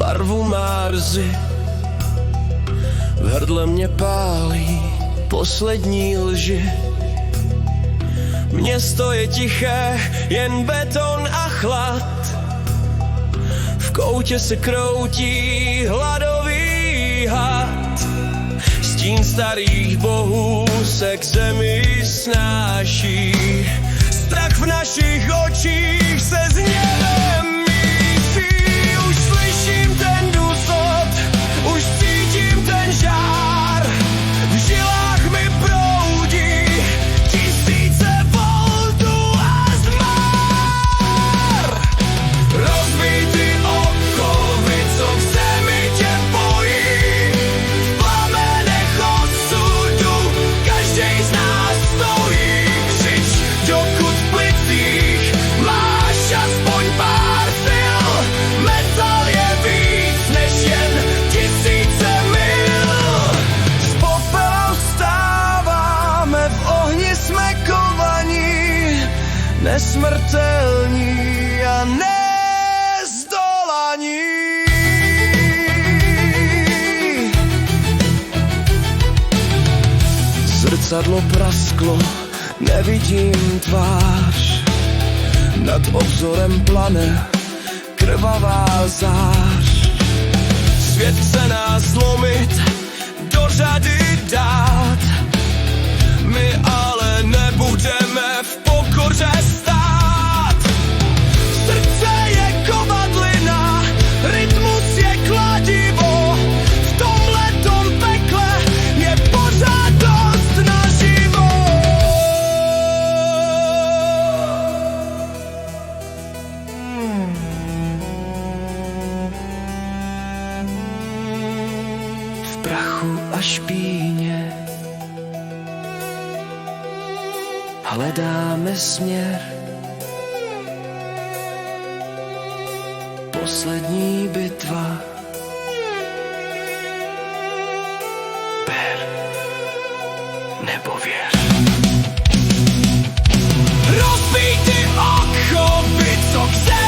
barvu Marzy. V hrdle mě pálí poslední lži. Město je tiché, jen beton a chlad. V koutě se kroutí hladový had. Stín starých bohů se k zemi snáší. Strach v našich očích se zněvem mísí. Už slyším ten důsod, už cítím ten žár. V žilách mi proudí tisíce voltů a zmar. Rozbitý okovy, co v zemi tě bojí. V plamenech osudu každej z nás stojí. Křič, dokud v plicích máš aspoň pár sil. Metal je víc než jen tisíce mil. Z popela vstáváme, v ohni jsme kovaní, nesmrtelní a nezdolaní. Zrcadlo prasklo, nevidím tvář. Nad obzorem plane krvavá zář. Svět chce nás zlomit, do řady dát. My ale nebudeme v pokoře stát. Srdce je kovadlina, rytmus je kladivo. V tomhletom pekle je pořád dost naživo. V prachu a špíně hledáme směr. Poslední bitva. Ber nebo věř. Rozbitý okovy, co chce